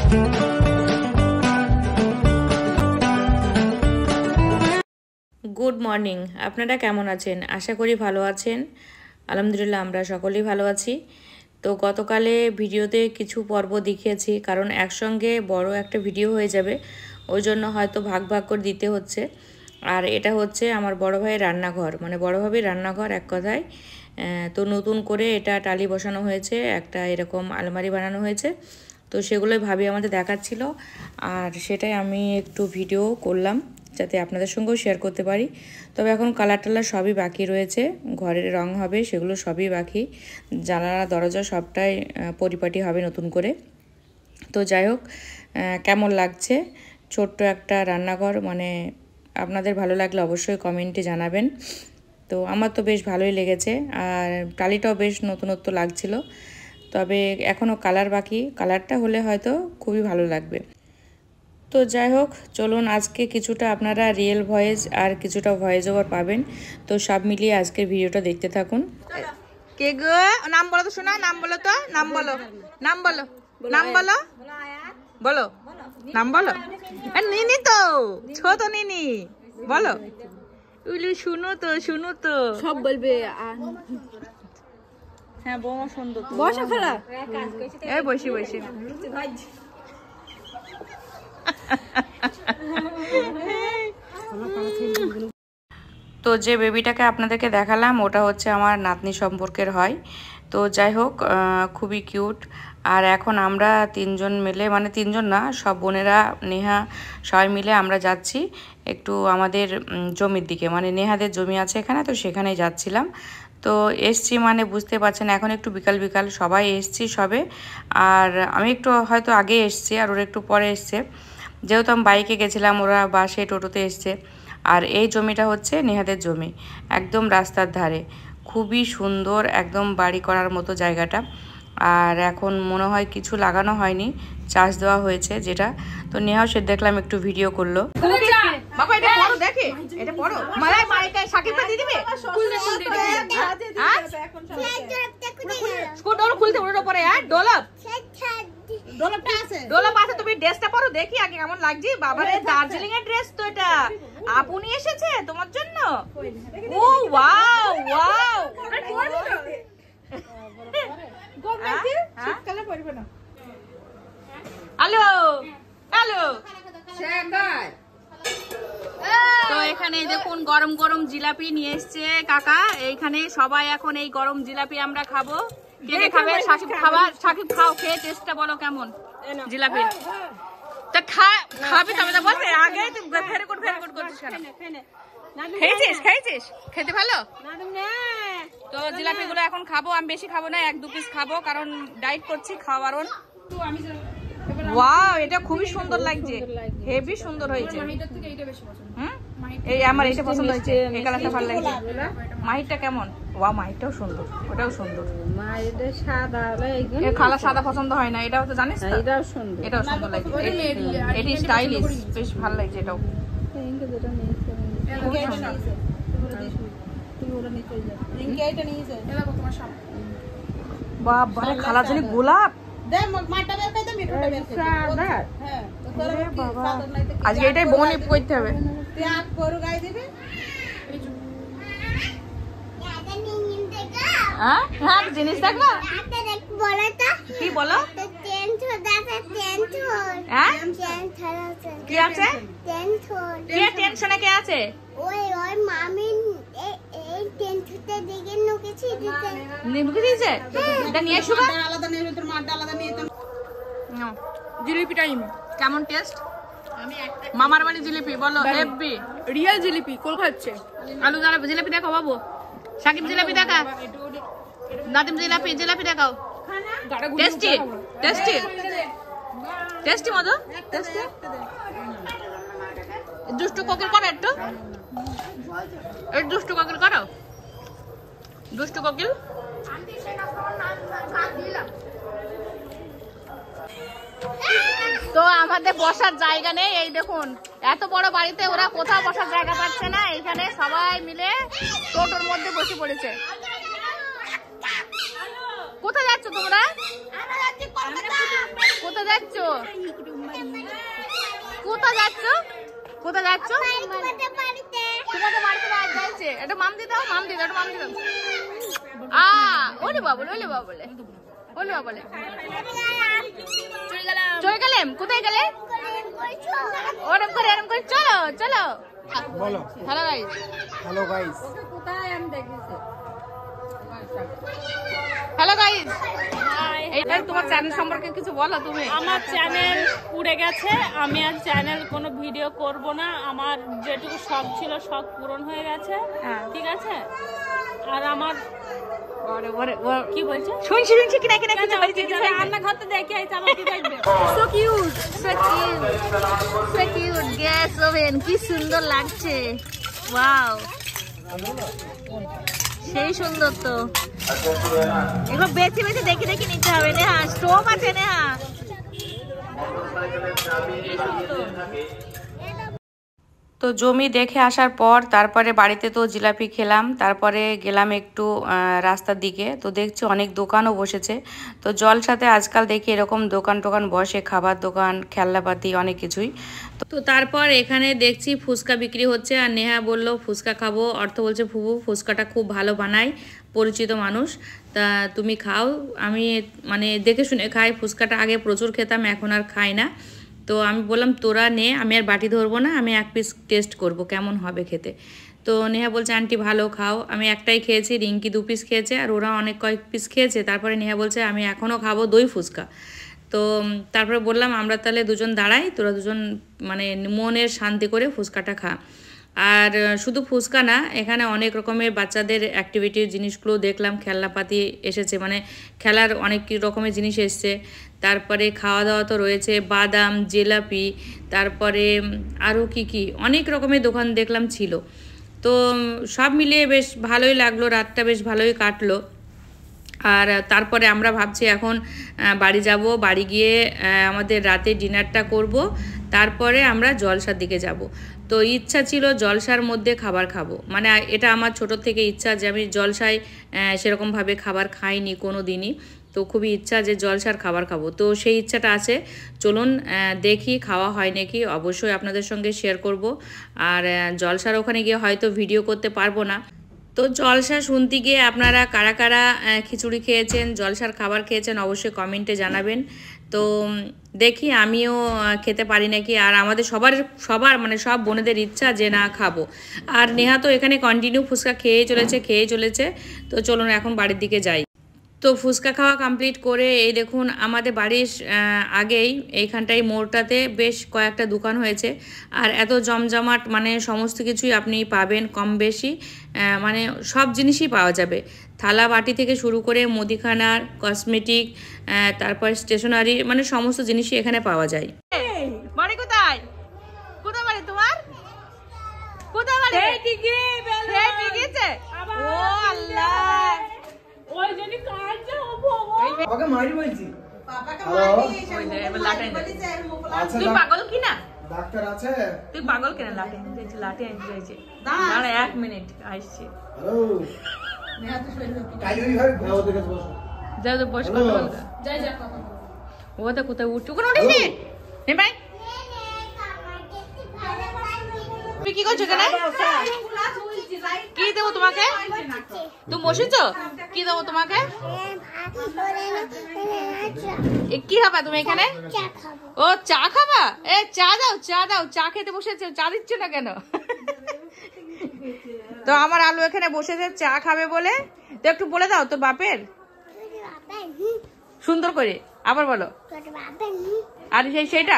Good morning, আপনারা কেমন আছেন? আশা করি ভালো আছেন। আলহামদুলিল্লাহ আমরা সকলেই ভালো আছি। তো গতকালে ভিডিওতে কিছু পর্ব দেখিয়েছি, কারণ একসঙ্গে বড় একটা ভিডিও হয়ে যাবে, ওই জন্য হয়তো ভাগ ভাগ করে দিতে হচ্ছে। আর এটা হচ্ছে আমার বড় ভাইয়ের রান্নাঘর, মানে বড় ভাবির রান্নাঘর এক কথায়। তো নতুন করে এটা টালি বসানো হয়েছে, একটা এরকম আলমারি বানানো হয়েছে। তো সেগুলোই ভাবি আমাদের দেখাচ্ছিল, আর সেটাই আমি একটু ভিডিও করলাম যাতে আপনাদের সঙ্গেও শেয়ার করতে পারি। তবে এখন কালার টালার সবই বাকি রয়েছে, ঘরের রং হবে সেগুলো সবই বাকি, জানালা দরজা সবটাই পরিপাটি হবে নতুন করে। তো যাই হোক, কেমন লাগছে ছোট্ট একটা রান্নাঘর, মানে আপনাদের ভালো লাগলে অবশ্যই কমেন্টে জানাবেন। তো আমার তো বেশ ভালোই লেগেছে, আর টালিটাও বেশ নতুনত্ব লাগছিল। তবে এখনও কালার বাকি, কালারটা হলে হয়তো খুবই ভালো লাগবে। তো যাই হোক, চলুন আজকে কিছুটা আপনারা রিয়েল ভয়েস আর কিছুটা ভয়েস ওভার পাবেন। তো সব মিলিয়ে আজকের ভিডিওটা দেখতে থাকুন। কে গো? নাম বলো তো শোনা, নাম বলো তো, নাম বলো, নাম বলো, নাম বলো, বলো নাম বলো। নিনি তো, ছোট নিনি, বলো। উলু শুনো তো, শুনো তো, সব বলবে। হ্যাঁ বৌমা সুন্দর, বসা খেলা, এই বসি বসি। তো যে বেবিটাকে আপনাদেরকে দেখালাম ওটা হচ্ছে আমার নাতনি সম্পর্কের হয়। তো যাই হোক, খুবই কিউট। আর এখন আমরা তিনজন মিলে, মানে তিনজন না, সব বোনেরা, নেহা, সবাই মিলে আমরা যাচ্ছি একটু আমাদের জমির দিকে, মানে নেহাদের জমি আছে এখানে, তো সেখানেই যাচ্ছিলাম। তো এসছি, মানে বুঝতে পারছেন এখন একটু বিকাল বিকাল সবাই এসছি সবে। আর আমি একটু হয়তো আগে এসছি আর ওরা একটু পরে এসছে, যেহেতু আমি বাইকে গেছিলাম, ওরা বাসে টোটোতে এসছে। আর এই জমিটা হচ্ছে নেহাদের জমি, একদম রাস্তার ধারে, খুবই সুন্দর, একদম বাড়ি করার মতো জায়গাটা। আর এখন মনে হয় কিছু লাগানো হয়নি, চাষ দেওয়া হয়েছে যেটা। তো নেহাও সে দেখলাম একটু ভিডিও করলো। বাবা এটা পড়ো, দেখে এটা পড়ো, মালাই মাইকে সাকিবটা দিয়ে দিবে। স্কুল ডোল খুলতে ওর উপরে, আর ডোলপ ডোলপটা আছে, ডোলপ আছে। তুমি ড্রেসটা পরো দেখি আগে কেমন লাগছে। বাবারে দার্জিলিং এর ড্রেস তো এটা, আপনি এসেছে তোমার জন্য। ও ওয়াও ওয়াও, শীতকালে পরবে না। হ্যালো হ্যালো, তো এখানে দেখুন গরম গরম জিলাপি নিয়ে এসছে কাকা। এইখানে সবাই এখন এই গরম জিলাপি আমরা খাবো। কে কে খাবে? সাকিব খাবা, সাকিব খাও, খেয়ে টেস্টটা বলো কেমন জিলাপি। তা খাবি তবে তো বলতে, আগে ভেরি গুড করছিস কেন? খেয়েছিস খেয়েছিস, খেতে ভালো। তো জিলাপি গুলো এখন খাবো, আমি বেশি খাবো না, 1-2 পিস খাবো, কারণ ডায়েট করছি, খাওয়া বারণ। ওয়াও, এটা খুবই সুন্দর লাগছে, হেভি সুন্দর হয়েছে। এই আমার এটা পছন্দ হয়েছে, এই কালারটা ভালো লাগছে। মাহিরটা কেমন? ওয়া, মাহিরটাও সুন্দর, ওটাও সুন্দর। কালার সাদা পছন্দ হয় না, এটাও তো জানিস, এটাও সুন্দর, এটাও সুন্দর লাগছে, এটি স্টাইলিশ, বেশ ভালো লাগছে এটাও। বাবা খালা জলি গোলাপ, আজকে এটাই বোন করতে হবে। হ্যাঁ জিনিস দেখবো, কি বলো? কি আছে? কে টেনশনে কে আছে? জিলিপি টাইম, কেমন টেস্ট? মামার বাড়ি জিলিপি বলো, হেভি রিয়েল জিলিপি। কোল খাচ্ছে আলু দাঁড়া, জিলিপি দেখাও বাবু। সাকিব জিলিপি দেখা, নাদিম জিলাপি, জিলাপি দেখাও। টেস্টি টেস্টি টেস্টি, মজা টেস্টি। দুষ্টু কোকিল করো একটু, দুষ্টু কোকিল করো, দুষ্টু কোকিল। তো আমাদের বসার জায়গা নেই, এই দেখুন এত বড় বাড়িতে ওরা কোথাও বসার জায়গা পাচ্ছে না, এখানে সবাই মিলে টোটোর মধ্যে বসে পড়েছে। কোথায় যাচ্ছ তোমরা? কোথায় যাচ্ছ? কোথায় যাচ্ছ? কোথায় যাচ্ছ? তোমাদের বাড়িতে যাচ্ছে। এটা মাম দিয়ে দাও, মাম দিয়ে দাও, মাম দিয়ে দাও। ওলে বাবলে, ওলে বাবলে, ওলে বাবলে। চলে গেলাম। কোথায় গেলে? ওরম করে চলো চলো। বলো। Hello guys. Hello guys. Hello guys. এইটা তোমার চ্যানেল সম্পর্কে কিছু বলো তুমি। আমার চ্যানেল পুড়ে গেছে, আমি আর চ্যানেল কোনো ভিডিও করব না। আমার যেটুকু শখ ছিল সব পূরণ হয়ে গেছে, ঠিক আছে। আর আমার কি বলছে শুনছি কিনা কিনা কিছু হয়েছে। রান্নাঘরতে দেখে আইছে, আমার কি দেখবে। So cute, so cute, so cute. Gas oven কি সুন্দর লাগছে। ওয়াও, সেই সুন্দর তো। এগুলো বেছে বেছে দেখে দেখে নিতে হবে। নেহা স্টোভ আছে, নেহা তো জমি দেখে আসার পর তারপরে বাড়িতে তো জিলাপি খেলাম, তারপরে গেলাম একটু রাস্তার দিকে। তো দেখছি অনেক দোকানও বসেছে। তো জলসাতে আজকাল দেখি এরকম দোকান টোকান বসে, খাবার দোকান, খেলনাপাতি, অনেক কিছুই। তো তারপর এখানে দেখছি ফুচকা বিক্রি হচ্ছে, আর নেহা বলল ফুচকা খাবো। অর্থ বলছে ফুবু ফুচকাটা খুব ভালো বানায়, পরিচিত মানুষ, তা তুমি খাও। আমি মানে দেখে শুনে খাই, ফুচকাটা আগে প্রচুর খেতাম, এখন আর খাই না। তো আমি বললাম তোরা নে, আমি আর বাটি ধরবো না, আমি এক পিস টেস্ট করব কেমন হবে খেতে। তো নেহা বলছে আন্টি ভালো খাও। আমি একটাই খেয়েছি, রিঙ্কি 2 পিস খেয়েছে, আর ওরা অনেক কয়েক পিস খেয়েছে। তারপরে নেহা বলছে আমি এখনও খাবো দই ফুচকা। তো তারপরে বললাম আমরা তাহলে দুজন দাঁড়াই, তোরা দুজন মানে মনের শান্তি করে ফুচকাটা খা। আর শুধু ফুচকা না, এখানে অনেক রকমের বাচ্চাদের অ্যাক্টিভিটির জিনিসগুলো দেখলাম, খেলনাপাতি এসেছে, মানে খেলার অনেক রকমের জিনিস এসছে। তারপরে খাওয়া দাওয়া তো রয়েছে, বাদাম, জিলাপি, তারপরে আরও কি অনেক রকমের দোকান দেখলাম ছিল। তো সব মিলিয়ে বেশ ভালোই লাগলো, রাতটা বেশ ভালোই কাটলো। আর তারপরে আমরা ভাবছি এখন বাড়ি যাব, বাড়ি গিয়ে আমাদের রাতে ডিনারটা করব, তারপরে আমরা জলসার দিকে যাব। তো ইচ্ছা ছিল জলসার মধ্যে খাবার খাবো, মানে এটা আমার ছোট থেকে ইচ্ছা যে আমি জলসায় সেরকমভাবে খাবার খাইনি কোনো দিনই। তো খুবই ইচ্ছা যে জলসার খাবার খাবো, তো সেই ইচ্ছাটা আছে। চলুন দেখি খাওয়া হয় নাকি, অবশ্যই আপনাদের সঙ্গে শেয়ার করব। আর জলসার ওখানে গিয়ে হয়তো ভিডিও করতে পারবো না। তো জলসা শুনতে গিয়ে আপনারা কারা কারা খিচুড়ি খেয়েছেন, জলসার খাবার খেয়েছেন, অবশ্যই কমেন্টে জানাবেন। তো দেখি আমিও খেতে পারি নাকি। আর আমাদের সবার মানে সব বোনেদের ইচ্ছা যে না খাবো। আর নেহা তো এখানে কন্টিনিউ ফুচকা খেয়েই চলেছে। তো চলুন এখন বাড়ির দিকে যাই। তো ফুচকা খাওয়া কমপ্লিট করে এই দেখুন আমাদের বাড়ির আগেই এইখানটায় মোড়টাতে বেশ কয়েকটা দোকান হয়েছে। আর এত জমজমাট, মানে সমস্ত কিছুই আপনি পাবেন কম বেশি, মানে সব জিনিসই পাওয়া যাবে। থালা বাটি থেকে শুরু করে মুদিখানার, কসমেটিক, তারপর স্টেশনারি, মানে সমস্ত জিনিসই এখানে পাওয়া যায়। বাড়ি কোথায়? কোথায় বাড়ি তোমার? কোথায় বাড়ি? ও আল্লাহ, ওই জন্য কাঁদছে। বাবাকে মারি বলছি। তুই পাগল কি না? ডাক্তার আছে? তুই পাগল কেন? লাঠি আনতে দাঁড়া 1 মিনিট আসছে। যাও তো বস, কথা বল। ও তো কোথায় উঠছো? কোন উঠেছি ভাই? তুমি কি করছো কেন? কি দেবো তোমাকে? তুমি বসেছো? কি দেবো তোমাকে? কি খাবা তুমি এখানে? ও চা খাবা? এ চা দাও। চা খেতে বসেছে, চা দিচ্ছ না কেন? তো আমার আলু এখানে বসেছে চা খাবে বলে। তো একটু বলে দাও তো বাপের, সুন্দর করে আবার বলো। আর সেইটা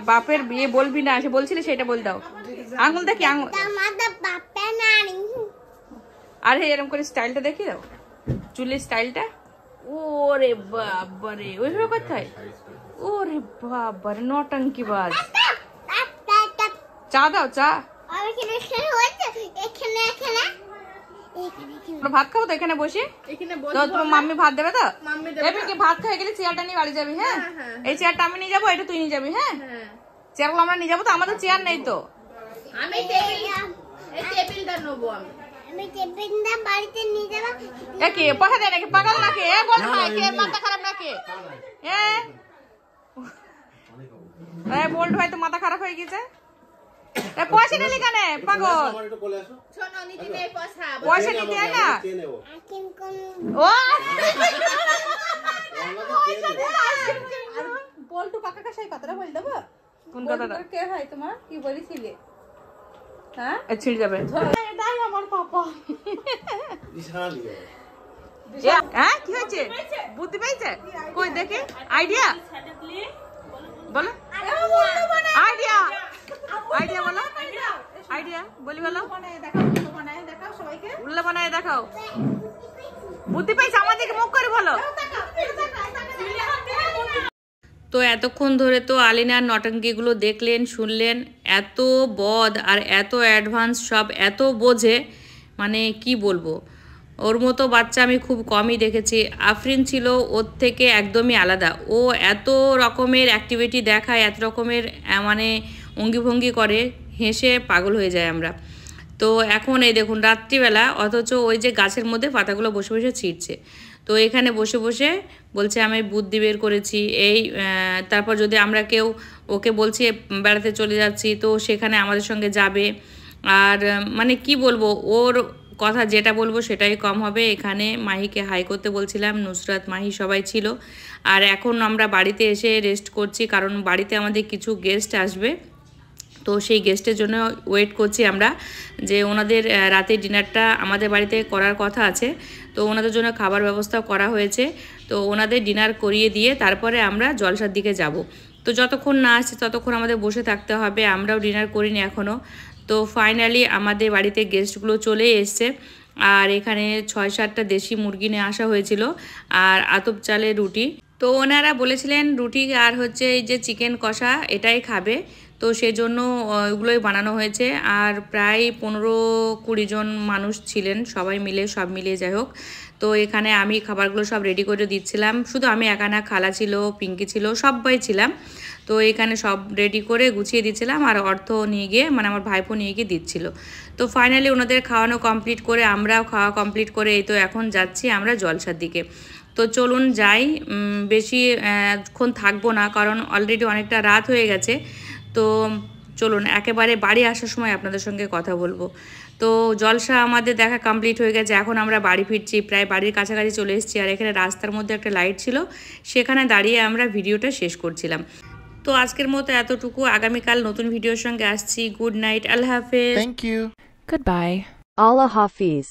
বাপের বিয়ে বলবি না, সে বলছিলে সেটা বল দাও। আঙুল দেখি, আঙুল। আর এরকম করে স্টাইলটা দেখি দাও, চুলের স্টাইলটা। ওরে বাবারে, ওইভাবে কোথায়? ওরে বাবারে, নটঙ্কি বাজ। চা দাও, চা। ভাত খাবো তো এখানে বসে? তো তোমার মাম্মি ভাত দেবে তো? ভাত খেয়ে গেলে চেয়ারটা নিয়ে বাড়ি যাবি। হ্যাঁ, এই চেয়ারটা আমি নিয়ে যাবো, এটা তুই নিয়ে যাবি। হ্যাঁ, চেয়ারগুলো আমরা নিয়ে যাবো তো, আমাদের চেয়ার নেই তো। আমি টেবিলটা নেবো। আমি টেবিলটা বাড়িতে নিয়ে যাবো। একে পয়সা দেয় নাকি? পাগল নাকি? বল ভাই, কে মাথা খারাপ নাকি? পল্টু ভাই তো মাথা খারাপ হয়ে গেছে। পয়সা নিলি কেন পাগল? শোনো নিতে নেই পয়সা। পয়সা নিতে হয় না ও পল্টু কাকাকে সেই কথাটা বল দেবো। কোন কথাটা? কে ভাই তোমার কি বলেছিলে? হ্যাঁ ছিড়ে যাবে। এটাই আমার পাপা। হ্যাঁ কি হয়েছে? বুদ্ধি পেয়েছে? কই দেখি আইডিয়া বলো। আইডিয়া আইডিয়া বলো। আইডিয়া বলি বলো। দেখাও সবাইকে। উল্লা বানায় দেখাও। বুদ্ধি পাইছে আমাদেরকে মুখ করে বলো। তো এতক্ষণ ধরে তো আলিনার নটাঙ্কিগুলো দেখলেন, শুনলেন। এত বদ আর এত অ্যাডভান্স, সব এত বোঝে, মানে কি বলবো। ওর মতো বাচ্চা আমি খুব কমই দেখেছি। আফরিন ছিল ওর থেকে একদমই আলাদা। ও এত রকমের অ্যাক্টিভিটি দেখায়, এত রকমের মানে অঙ্গিভঙ্গি করে, হেসে পাগল হয়ে যায় আমরা। তো এখন এই দেখুন রাত্রিবেলা, অথচ ওই যে গাছের মধ্যে পাতাগুলো বসে বসে ছিঁড়ছে। তো এখানে বসে বসে বলছে আমি বুদ্ধি বের করেছি এই। তারপর যদি আমরা কেউ ওকে বলছি বেড়াতে চলে যাচ্ছি, তো সেখানে আমাদের সঙ্গে যাবে। আর মানে কি বলবো, ওর কথা যেটা বলবো সেটাই কম হবে। এখানে মাহিকে হাই করতে বলছিলাম, নুসরাত মাহি সবাই ছিল। আর এখন আমরা বাড়িতে এসে রেস্ট করছি, কারণ বাড়িতে আমাদের কিছু গেস্ট আসবে। তো সেই গেস্টের জন্য ওয়েট করছি আমরা, যে ওনাদের রাতের ডিনারটা আমাদের বাড়িতে করার কথা আছে। তো ওনাদের জন্য খাবার ব্যবস্থা করা হয়েছে। তো ওনাদের ডিনার করিয়ে দিয়ে তারপরে আমরা জলসার দিকে যাব। তো যতক্ষণ না আসছে ততক্ষণ আমাদের বসে থাকতে হবে, আমরাও ডিনার করিনি এখনও। তো ফাইনালি আমাদের বাড়িতে গেস্টগুলো চলে এসছে। আর এখানে 6-7টা দেশি মুরগি নিয়ে আসা হয়েছিল, আর আতপ চালের রুটি। তো ওনারা বলেছিলেন রুটি আর হচ্ছে এই যে চিকেন কষা এটাই খাবে। তো সেই জন্য ওগুলোই বানানো হয়েছে। আর প্রায় 15-20 জন মানুষ ছিলেন, সবাই মিলে, সব মিলিয়ে যাই হোক। তো এখানে আমি খাবারগুলো সব রেডি করে দিচ্ছিলাম। শুধু আমি একা না, খালা ছিল, পিঙ্কি ছিল, সবাই ছিলাম। তো এখানে সব রেডি করে গুছিয়ে দিচ্ছিলাম, আর অর্থ নিয়ে গিয়ে, মানে আমার ভাইপো নিয়ে গিয়ে দিচ্ছিল। তো ফাইনালি ওনাদের খাওয়ানো কমপ্লিট করে, আমরাও খাওয়া কমপ্লিট করে এই তো এখন যাচ্ছি আমরা জলসার দিকে। তো চলুন যাই, বেশিক্ষণ থাকবো না, কারণ অলরেডি অনেকটা রাত হয়ে গেছে। তো চলুন একেবারে বাড়ি আসার সময় আপনাদের সঙ্গে কথা বলবো। তো জলসা আমাদের দেখা কমপ্লিট হয়ে গেছে, এখন আমরা বাড়ি ফিরছি, প্রায় বাড়ির কাছাকাছি চলে এসেছি। আর এখানে রাস্তার মধ্যে একটা লাইট ছিল, সেখানে দাঁড়িয়ে আমরা ভিডিওটা শেষ করছিলাম। তো আজকের মতো এতটুকু, আগামীকাল নতুন ভিডিওর সঙ্গে আসছি। গুড নাইট, আল্লাহ হাফেজ। Thank you. Goodbye. Allah Hafiz.